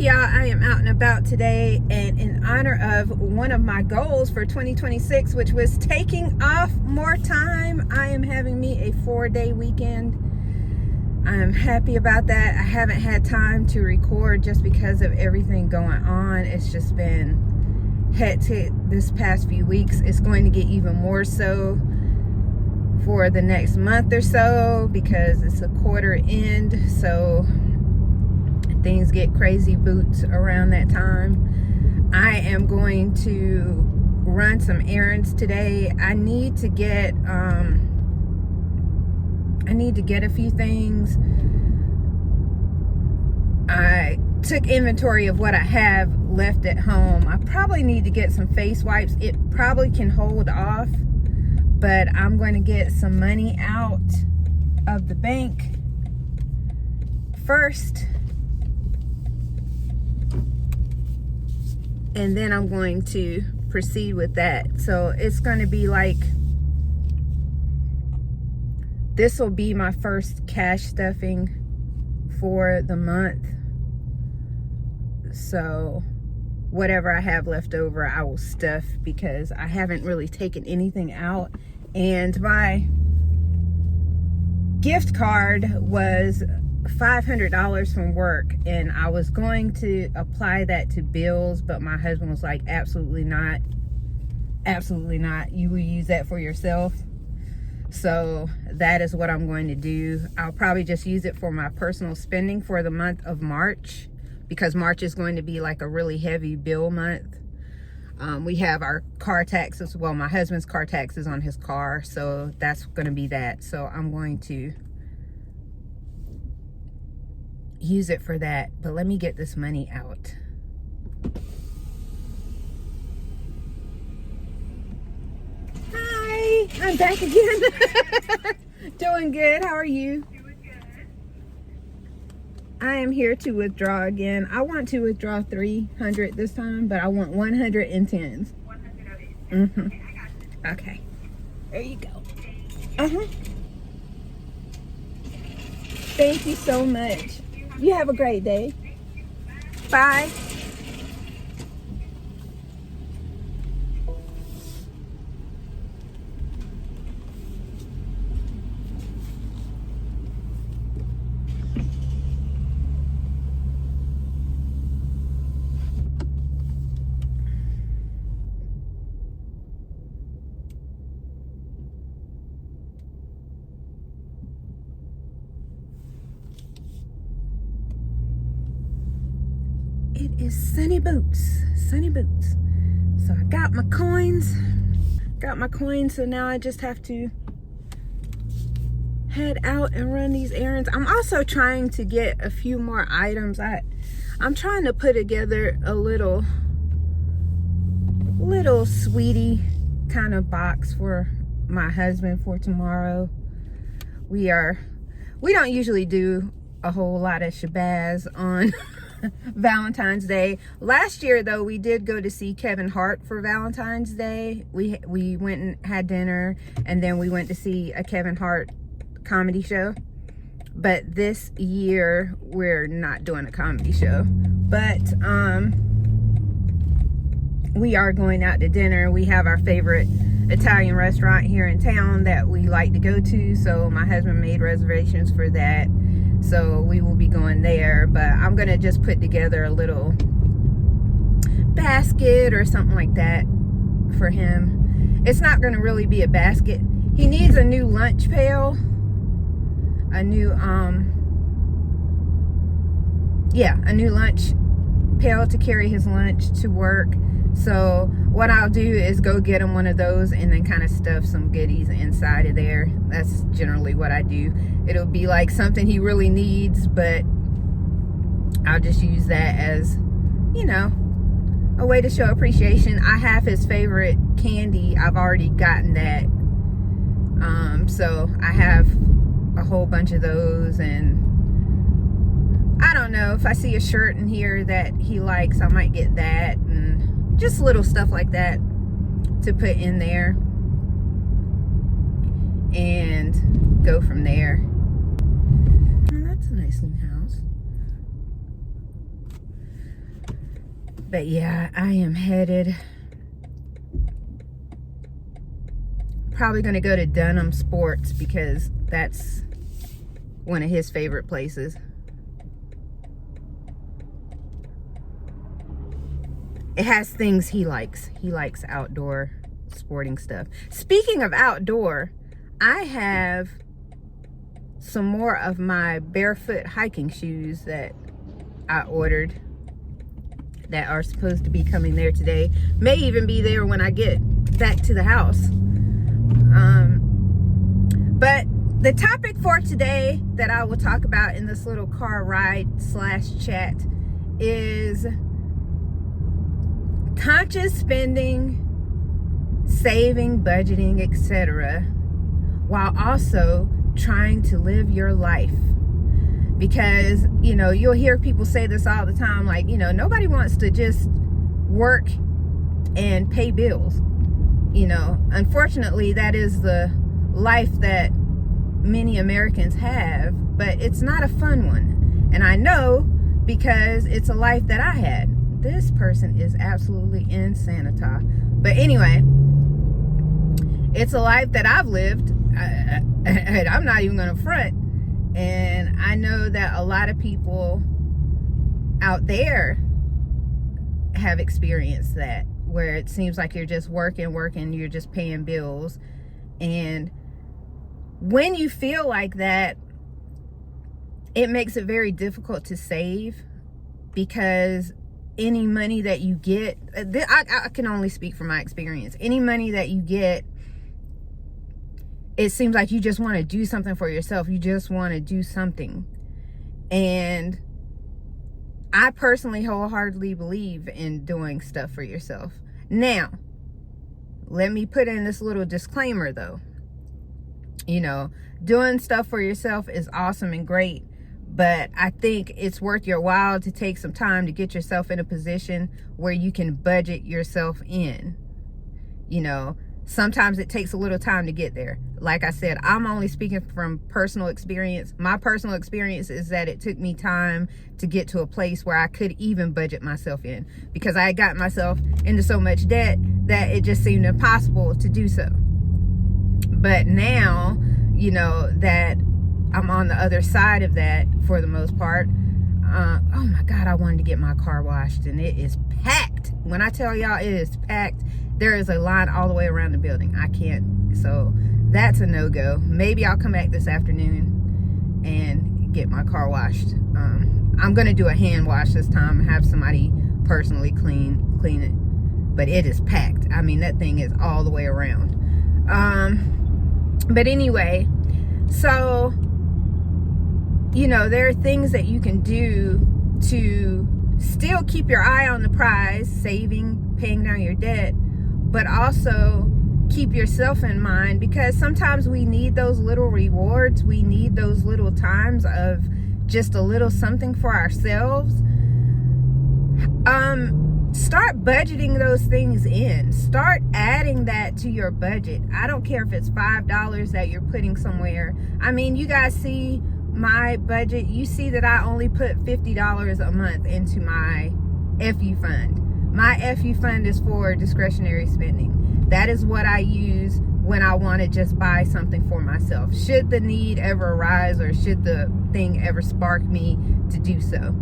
y'all, I am out and about today, and in honor of one of my goals for 2026, which was taking off more time, I am having me a 4-day weekend. I'm happy about that. I haven't had time to record just because of everything going on. It's just been hectic this past few weeks. It's going to get even more so for the next month or so because it's a quarter end, so things get crazy boots around that time. I am going to run some errands today. I need to get a few things. I took inventory of what I have left at home. I probably need to get some face wipes. It probably can hold off, but I'm going to get some money out of the bank first, and then I'm going to proceed with that. So it's going to be like, this will be my first cash stuffing for the month. So whatever I have left over, I will stuff because I haven't really taken anything out. And my gift card was $500 from work, and I was going to apply that to bills, but my husband was like, absolutely not, you will use that for yourself. So that is what I'm going to do. I'll probably just use it for my personal spending for the month of March, because March is going to be like a really heavy bill month. We have our car taxes, well, my husband's car taxes on his car, so that's going to be that. So I'm going to use it for that, but let me get this money out. Hi, I'm back again. Doing good. How are you? Doing good. I am here to withdraw again. I want to withdraw 300 this time, but I want 110s. 108. Mm-hmm. Okay, I got you. Okay. There you go. Thank you. Uh-huh. Thank you so much. You have a great day. Bye. It is sunny boots, sunny boots. So I got my coins, so now I just have to head out and run these errands. I'm also trying to get a few more items. I'm trying to put together a little sweetie kind of box for my husband for tomorrow. We don't usually do a whole lot of shabazz on Valentine's Day. Last year though, we did go to see Kevin Hart for Valentine's Day. We went and had dinner, and then we went to see a Kevin Hart comedy show. But this year we're not doing a comedy show, but we are going out to dinner. We have our favorite Italian restaurant here in town that we like to go to, so my husband made reservations for that. So we will be going there, but I'm gonna just put together a little basket or something like that for him. It's not gonna really be a basket. He needs a new lunch pail, a new lunch pail to carry his lunch to work. So what I'll do is go get him one of those and then kind of stuff some goodies inside of there. That's generally what I do. It'll be like something he really needs, but I'll just use that as, you know, a way to show appreciation. I have his favorite candy. I've already gotten that. So I have a whole bunch of those, and I don't know, if I see a shirt in here that he likes, I might get that, and just little stuff like that to put in there and go from there. Oh, that's a nice new house. But yeah, I am headed. Probably gonna go to Dunham Sports because that's one of his favorite places. It has things he likes. He likes outdoor sporting stuff. Speaking of outdoor, I have some more of my barefoot hiking shoes that I ordered that are supposed to be coming there today. May even be there when I get back to the house. But the topic for today that I will talk about in this little car ride / chat is conscious spending, saving, budgeting, etc., while also trying to live your life. Because, you know, you'll hear people say this all the time, like, you know, nobody wants to just work and pay bills. You know, unfortunately, that is the life that many Americans have, but it's not a fun one. And I know because it's a life that I had. This person is absolutely insanity. But anyway, it's a life that I've lived, and I'm not even going to front. And I know that a lot of people out there have experienced that, where it seems like you're just working, you're just paying bills. And when you feel like that, it makes it very difficult to save, because any money that you get, I can only speak from my experience, any money that you get, it seems like you just want to do something for yourself. You just want to do something. And I personally wholeheartedly believe in doing stuff for yourself. Now, let me put in this little disclaimer though. You know, doing stuff for yourself is awesome and great, but I think it's worth your while to take some time to get yourself in a position where you can budget yourself in. You know, sometimes it takes a little time to get there. Like I said, I'm only speaking from personal experience. My personal experience is that it took me time to get to a place where I could even budget myself in, because I got myself into so much debt that it just seemed impossible to do so. But now, you know, that I'm on the other side of that for the most part. Oh my God, I wanted to get my car washed, and it is packed. When I tell y'all it is packed, there is a line all the way around the building. I can't, so that's a no-go. Maybe I'll come back this afternoon and get my car washed. I'm gonna do a hand wash this time, have somebody personally clean it. But it is packed. I mean, that thing is all the way around. But anyway, so, you know, there are things that you can do to still keep your eye on the prize, saving, paying down your debt, but also keep yourself in mind, because sometimes we need those little rewards. We need those little times of just a little something for ourselves. Start budgeting those things in. Start adding that to your budget. I don't care if it's $5 that you're putting somewhere. I mean, you guys see my budget. You see that I only put $50 a month into my FU fund. My FU fund is for discretionary spending. That is what I use when I want to just buy something for myself. Should the need ever arise, or should the thing ever spark me to do so,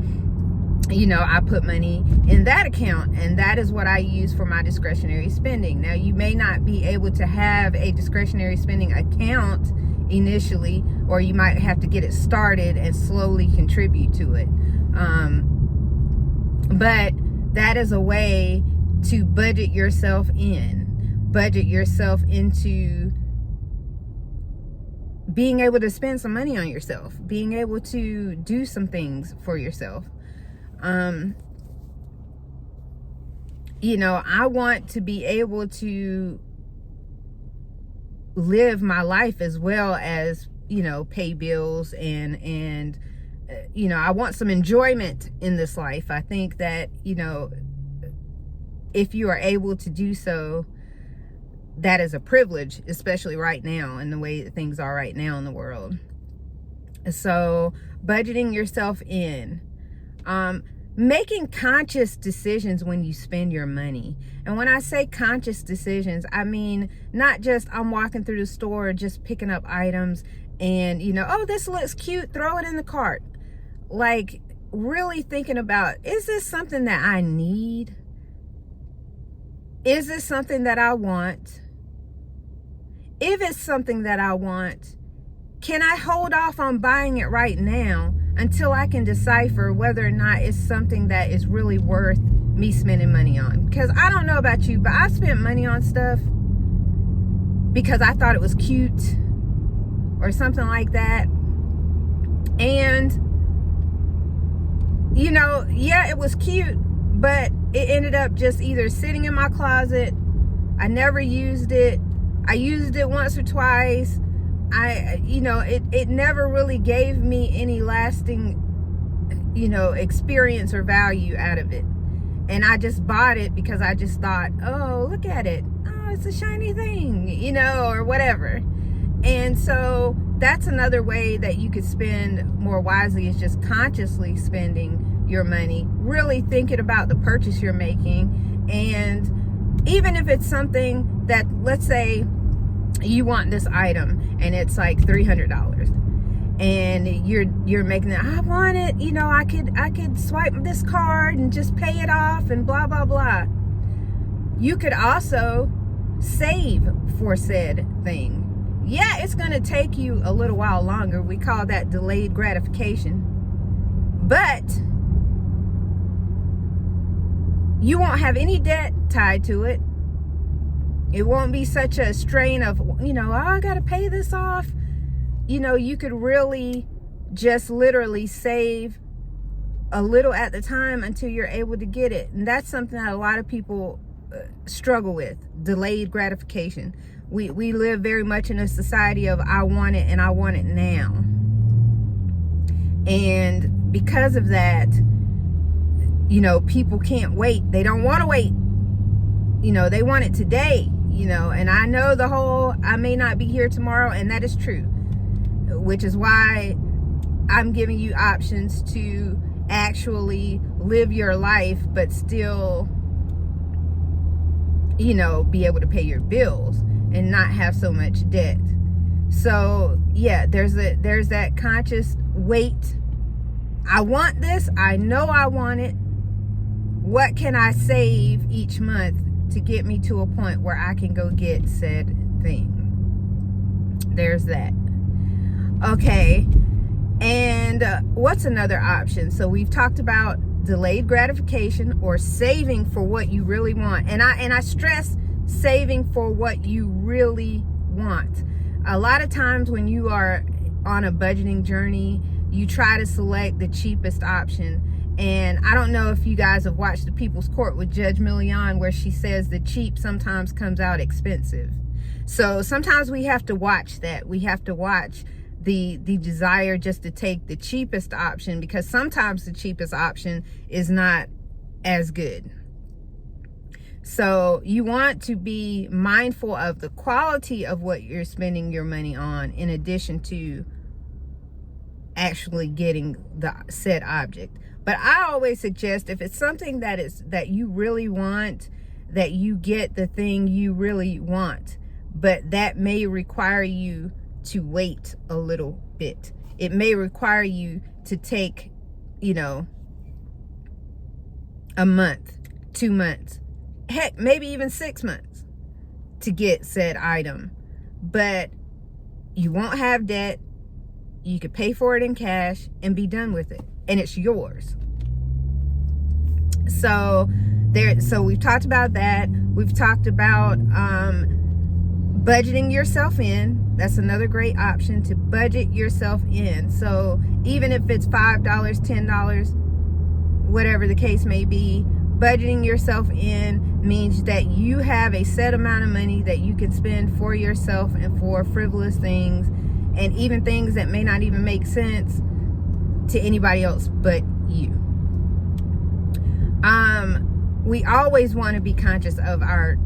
you know, I put money in that account, and that is what I use for my discretionary spending. Now, you may not be able to have a discretionary spending account initially, or you might have to get it started and slowly contribute to it. But that is a way to budget yourself into being able to spend some money on yourself, being able to do some things for yourself. You know, I want to be able to live my life as well as, you know, pay bills and you know, I want some enjoyment in this life. I think that, you know, if you are able to do so, that is a privilege, especially right now in the way that things are right now in the world. So budgeting yourself in. making conscious decisions when you spend your money. And when I say conscious decisions, I mean not just I'm walking through the store just picking up items and, oh, this looks cute, throw it in the cart. Like, really thinking about, is this something that I need? Is this something that I want? If it's something that I want, can I hold off on buying it right now until I can decipher whether or not it's something that is really worth me spending money on? Because I don't know about you, but I spent money on stuff because I thought it was cute or something like that. And, yeah, it was cute, but it ended up just either sitting in my closet. I never used it. I used it once or twice. It never really gave me any lasting, experience or value out of it. And I just bought it because I just thought, oh, look at it. Oh, it's a shiny thing, or whatever. And so that's another way that you could spend more wisely, is just consciously spending your money, really thinking about the purchase you're making. And even if it's something that, let's say you want this item and it's like $300 and you're making it, I want it, I could swipe this card and just pay it off and blah blah blah. You could also save for said thing. Yeah, it's going to take you a little while longer. We call that delayed gratification. But you won't have any debt tied to it. It won't be such a strain of, oh, I got to pay this off. You could really just literally save a little at the time until you're able to get it. And that's something that a lot of people struggle with, delayed gratification. We live very much in a society of I want it and I want it now. And because of that, people can't wait. They don't want to wait. They want it today, and I know the whole, I may not be here tomorrow, and that is true, which is why I'm giving you options to actually live your life, but still, be able to pay your bills and not have so much debt. So yeah, there's that conscious wait. I want this. I know I want it. What can I save each month to get me to a point where I can go get said thing? There's that. Okay. And what's another option? So we've talked about delayed gratification, or saving for what you really want. And I stress saving for what you really want. A lot of times when you are on a budgeting journey, you try to select the cheapest option. And I don't know if you guys have watched The People's Court with Judge Millian, where she says the cheap sometimes comes out expensive. So sometimes we have to watch that. We have to watch the desire just to take the cheapest option, because sometimes the cheapest option is not as good. So you want to be mindful of the quality of what you're spending your money on, in addition to actually getting the said object. But I always suggest, if it's something that you really want, that you get the thing you really want. But that may require you to wait a little bit. It may require you to take, a month, 2 months, heck, maybe even 6 months to get said item. But you won't have debt. You could pay for it in cash and be done with it, and it's yours. So we've talked about that. We've talked about budgeting yourself in. That's another great option, to budget yourself in. So even if it's $5, $10, whatever the case may be, budgeting yourself in means that you have a set amount of money that you can spend for yourself and for frivolous things, and even things that may not even make sense to anybody else but you. We always want to be conscious of our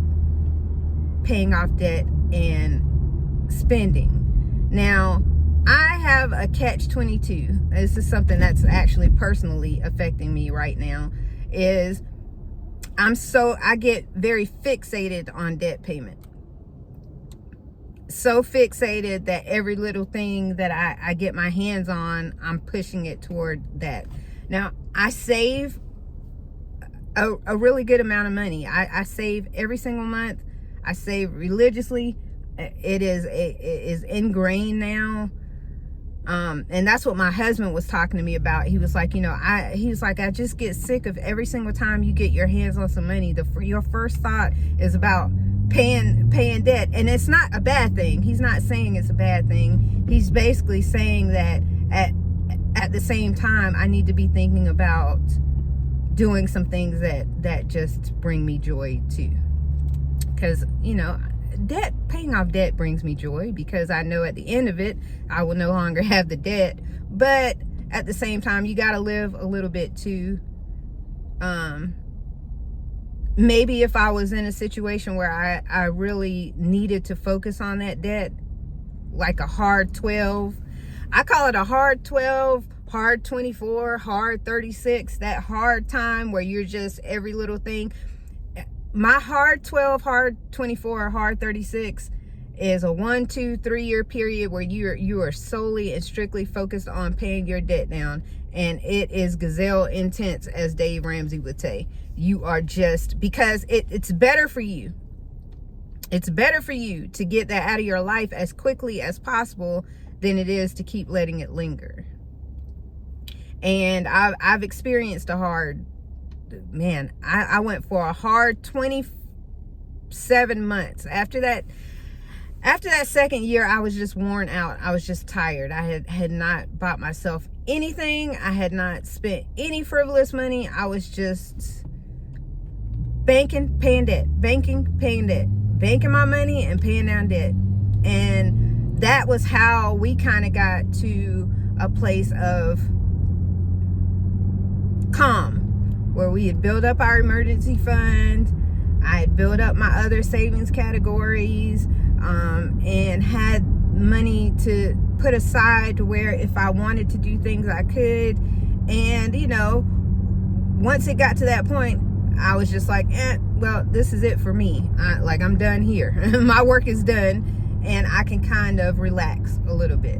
paying off debt and spending. Now, I have a catch-22. This is something that's actually personally affecting me right now. Is I get very fixated on debt payment. So fixated that every little thing that I get my hands on, I'm pushing it toward that. Now, I save a really good amount of money. I save every single month. I save religiously. It is ingrained now. And that's what my husband was talking to me about. He was like, I just get sick of every single time you get your hands on some money, your first thought is about paying debt. And it's not a bad thing. He's not saying it's a bad thing. He's basically saying that at the same time, I need to be thinking about doing some things that just bring me joy too. Because, paying off debt brings me joy, because I know at the end of it, I will no longer have the debt. But at the same time, you got to live a little bit too. Maybe if I was in a situation where I really needed to focus on that debt, like a hard 12, I call it a hard 12, hard 24, hard 36, that hard time where you're just every little thing. My hard 12, hard 24, hard 36 is a 1, 2, 3 year period where you are solely and strictly focused on paying your debt down. And it is gazelle intense, as Dave Ramsey would say. You are just, because it's better for you. It's better for you to get that out of your life as quickly as possible than it is to keep letting it linger. And I've experienced a hard, I went for a hard 27 months. After that second year, I was just worn out. I was just tired. I had not bought myself anything. I had not spent any frivolous money. I was just banking, paying debt, banking, paying debt, banking my money and paying down debt. And that was how we kind of got to a place of calm, where we had built up our emergency fund. I had built up my other savings categories, and had money to put aside to where if I wanted to do things, I could. And, once it got to that point, I was just like, well, this is it for me. I'm done here. My work is done, and I can kind of relax a little bit.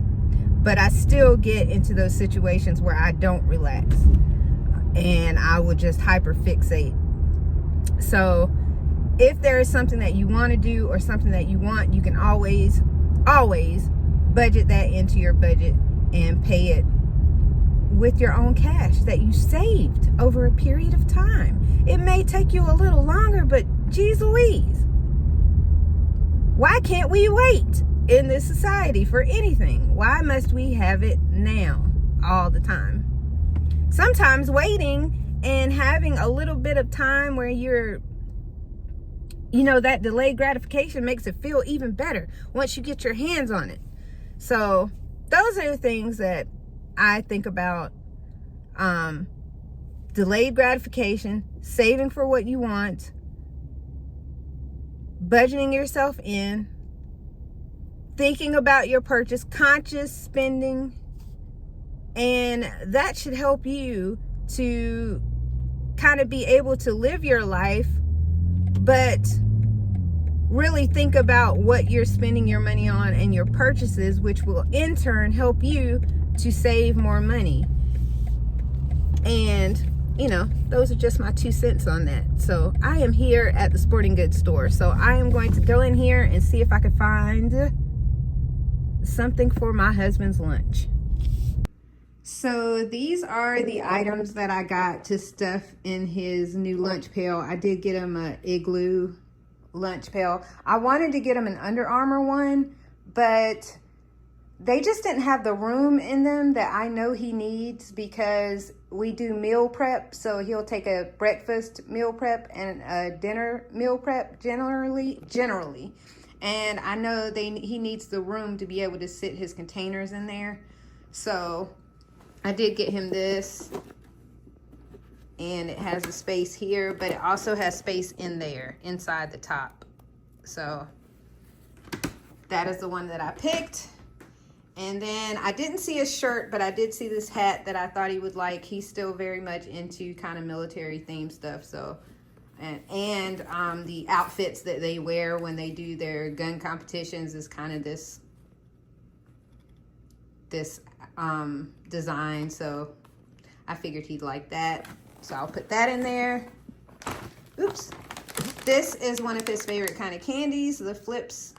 But I still get into those situations where I don't relax, and I would just hyper fixate. So if there is something that you want to do or something that you want, you can always budget that into your budget and pay it with your own cash that you saved over a period of time. It may take you a little longer, but geez Louise, why can't we wait in this society for anything? Why must we have it now all the time? Sometimes waiting and having a little bit of time where you're, that delayed gratification makes it feel even better once you get your hands on it. So those are the things that I think about. Delayed gratification, saving for what you want, budgeting yourself in, thinking about your purchase, conscious spending. And that should help you to kind of be able to live your life, but really think about what you're spending your money on and your purchases, which will in turn help you to save more money. And, those are just my 2 cents on that. So I am here at the sporting goods store. So I am going to go in here and see if I can find something for my husband's lunch. So these are the items that I got to stuff in his new lunch pail. I did get him an Igloo lunch pail. I wanted to get him an Under Armour one, but they just didn't have the room in them that I know he needs, because we do meal prep. So he'll take a breakfast meal prep and a dinner meal prep generally. And I know he needs the room to be able to sit his containers in there. So I did get him this, and it has a space here, but it also has space in there inside the top. So that is the one that I picked. And then I didn't see a shirt, but I did see this hat that I thought he would like. He's still very much into kind of military themed stuff. So, and the outfits that they wear when they do their gun competitions is kind of this design. So I figured he'd like that. So I'll put that in there. Oops. This is one of his favorite kind of candies, the Flips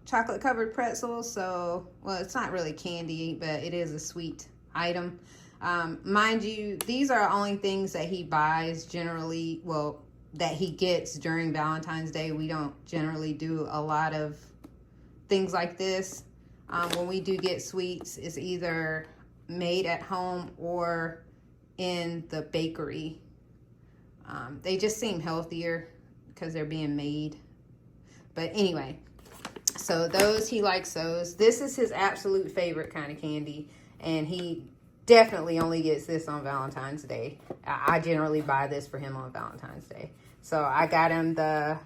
chocolate covered pretzels. So, well, it's not really candy, but it is a sweet item. Mind you, these are only things that he buys generally, well, that he gets during Valentine's Day. We don't generally do a lot of things like this. When we do get sweets, it's either made at home or in the bakery. They just seem healthier because they're being made. But anyway, so those, he likes those. This is his absolute favorite kind of candy, and he definitely only gets this on Valentine's Day. I generally buy this for him on Valentine's Day. So I got him the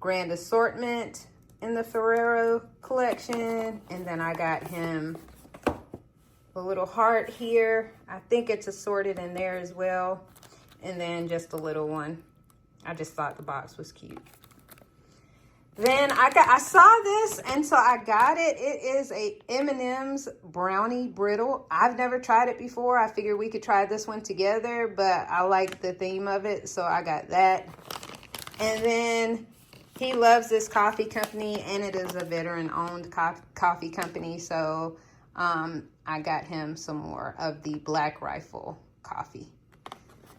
Grand Assortment in the Ferrero collection, and then I got him a little heart here. I think it's assorted in there as well, and then just a little one. I just thought the box was cute. Then I saw this, and so I got it. It is a M&M's brownie brittle. I've never tried it before. I figured we could try this one together, but I like the theme of it, so I got that. And then he loves this coffee company, and it is a veteran-owned coffee company, so I got him some more of the Black Rifle coffee.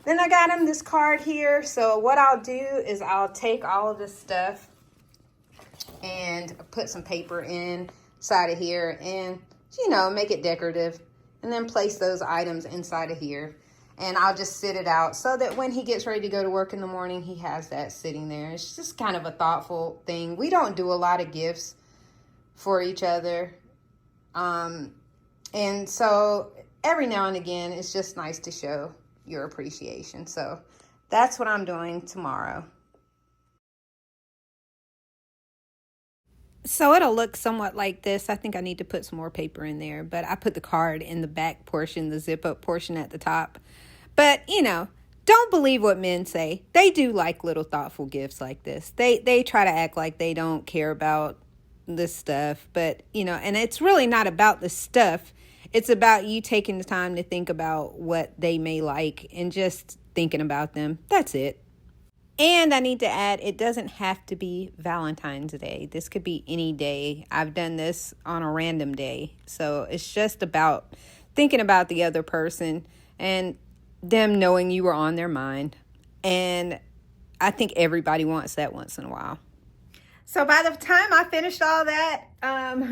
Then I got him this card here. So what I'll do is I'll take all of this stuff and put some paper inside of here and, you know, make it decorative, and then place those items inside of here. And I'll just sit it out so that when he gets ready to go to work in the morning, he has that sitting there. It's just kind of a thoughtful thing. We don't do a lot of gifts for each other. And so every now and again, it's just nice to show your appreciation. So that's what I'm doing tomorrow. So it'll look somewhat like this. I think I need to put some more paper in there, but I put the card in the back portion, the zip up portion at the top. But, you know, don't believe what men say. They do like little thoughtful gifts like this. They try to act like they don't care about this stuff, but, you know, and it's really not about the stuff. It's about you taking the time to think about what they may like and just thinking about them. That's it. And I need to add, it doesn't have to be Valentine's Day. This could be any day. I've done this on a random day. So it's just about thinking about the other person and them knowing you were on their mind. And I think everybody wants that once in a while. So by the time I finished all that,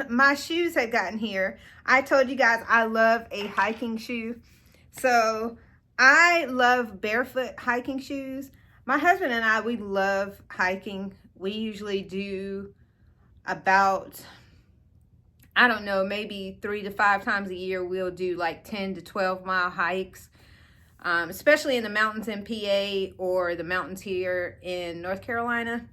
my shoes had gotten here. I told you guys I love a hiking shoe. So I love barefoot hiking shoes. My husband and I, we love hiking. We usually do about, I don't know, maybe 3 to 5 times a year. We'll do like 10 to 12 mile hikes, especially in the mountains in PA or the mountains here in North Carolina.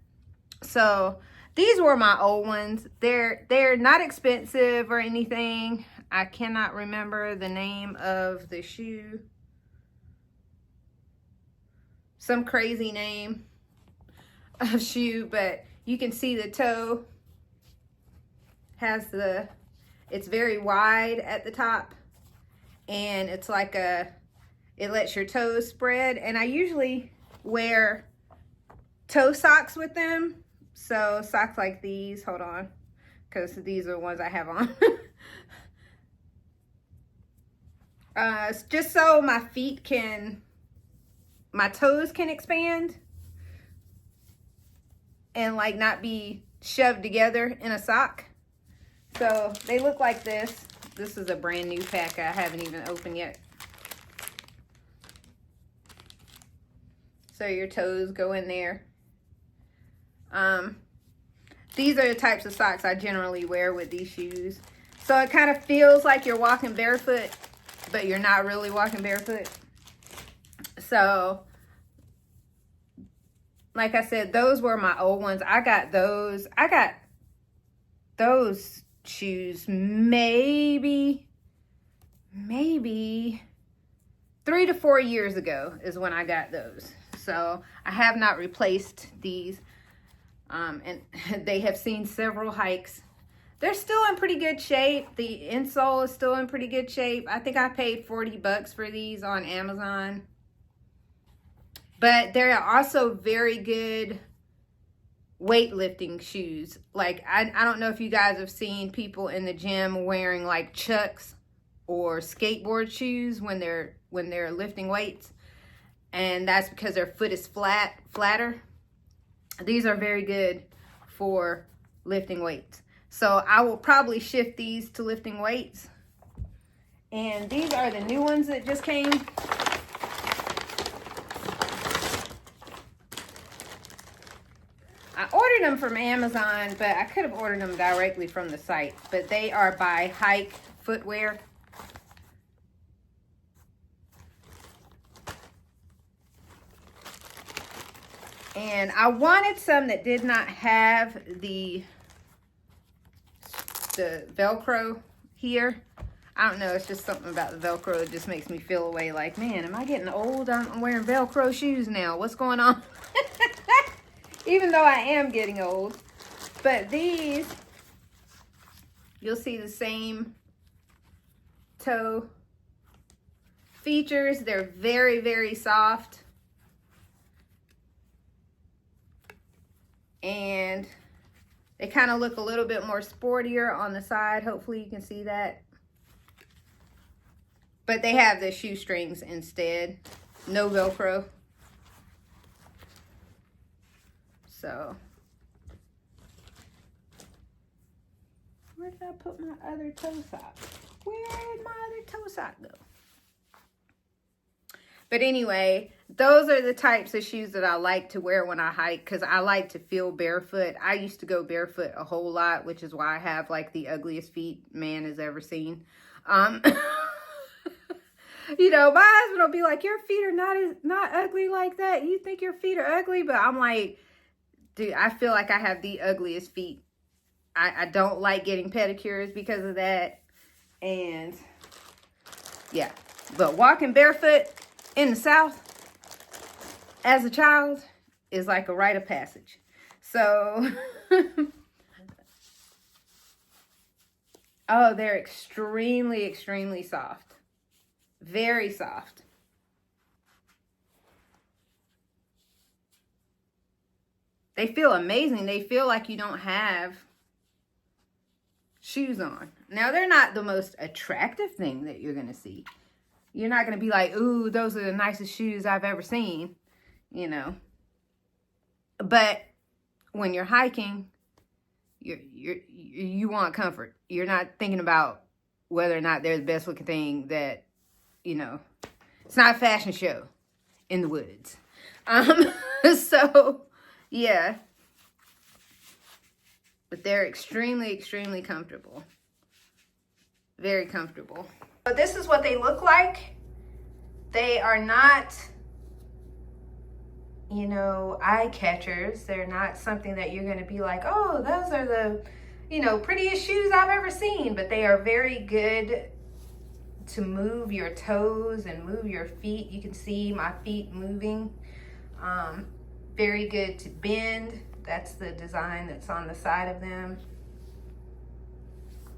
So these were my old ones. They're not expensive or anything. I cannot remember the name of the shoe. Some crazy name of shoe, but you can see the toe has it's very wide at the top, and it's like it lets your toes spread. And I usually wear toe socks with them. So socks like these, hold on, because these are the ones I have on. Just so my toes can expand and like not be shoved together in a sock. So they look like this. This is a brand new pack I haven't even opened yet. So your toes go in there. These are the types of socks I generally wear with these shoes. So it kind of feels like you're walking barefoot, but you're not really walking barefoot. So, like I said, those were my old ones. I got those shoes maybe 3 to 4 years ago is when I got those. So I have not replaced these. And they have seen several hikes. They're still in pretty good shape. The insole is still in pretty good shape. I think I paid $40 for these on Amazon. But they're also very good weightlifting shoes. Like, I don't know if you guys have seen people in the gym wearing like Chucks or skateboard shoes when they're lifting weights. And that's because their foot is flatter. These are very good for lifting weights. So I will probably shift these to lifting weights. And these are the new ones that just came. I ordered them from Amazon, but I could have ordered them directly from the site. But they are by Hike Footwear. And I wanted some that did not have the Velcro here. I don't know, it's just something about the Velcro that just makes me feel away like, man, am I getting old? I'm wearing Velcro shoes now. What's going on? Even though I am getting old. But these, you'll see the same toe features. They're very, very soft. And they kind of look a little bit more sportier on the side. Hopefully you can see that. But they have the shoestrings instead. No Velcro. So, where did I put my other toe sock? Where did my other toe sock go? But anyway, those are the types of shoes that I like to wear when I hike because I like to feel barefoot. I used to go barefoot a whole lot, which is why I have like the ugliest feet man has ever seen. You know, my husband will be like, your feet are not ugly like that. You think your feet are ugly? But I'm like, dude, I feel like I have the ugliest feet. I don't like getting pedicures because of that. And yeah, but walking barefoot in the South as a child is like a rite of passage. So, oh, they're extremely, extremely soft. Very soft. They feel amazing. They feel like you don't have shoes on. Now, they're not the most attractive thing that you're going to see. You're not going to be like, ooh, those are the nicest shoes I've ever seen, you know. But when you're hiking, you want comfort. You're not thinking about whether or not they're the best looking thing that, you know. It's not a fashion show in the woods. So, yeah. But they're extremely, extremely comfortable. Very comfortable. But this is what they look like. They are not, you know, eye catchers. They're not something that you're going to be like, oh, those are the, you know, prettiest shoes I've ever seen. But they are very good to move your toes and move your feet. You can see my feet moving. Very good to bend. That's the design that's on the side of them.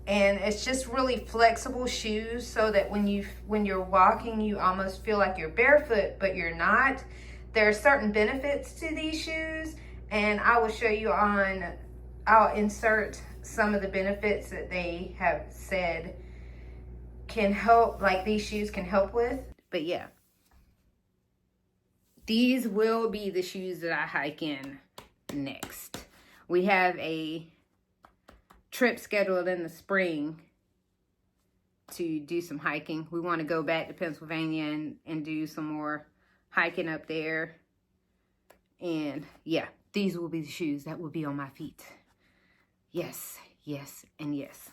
And it's just really flexible shoes so that when you're walking, you almost feel like you're barefoot, but you're not. There are certain benefits to these shoes, and I will show you I'll insert some of the benefits that they have said can help, like these shoes can help with. But yeah, these will be the shoes that I hike in next. We have a trip scheduled in the spring to do some hiking. We want to go back to Pennsylvania and do some more hiking up there. And yeah, these will be the shoes that will be on my feet. Yes, yes, and yes.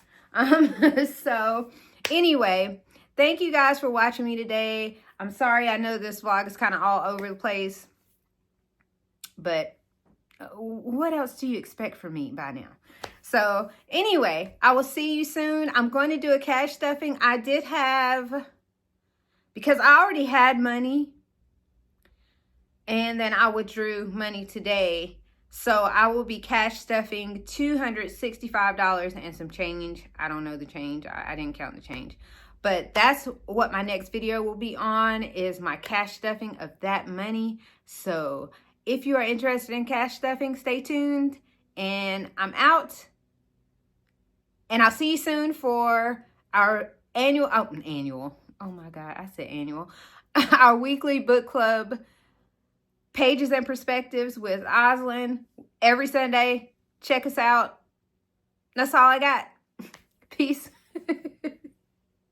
So anyway, thank you guys for watching me today. I'm sorry, I know this vlog is kind of all over the place, but what else do you expect from me by now? So anyway, I will see you soon. I'm going to do a cash stuffing. I did have, because I already had money, and then I withdrew money today. So I will be cash stuffing $265 and some change. I don't know the change. I didn't count the change. But that's what my next video will be on, is my cash stuffing of that money. So if you are interested in cash stuffing, stay tuned. And I'm out. And I'll see you soon for our annual, oh my God, I said annual. Our weekly book club, Pages and Perspectives with Oslin, every Sunday. Check us out. That's all I got. Peace.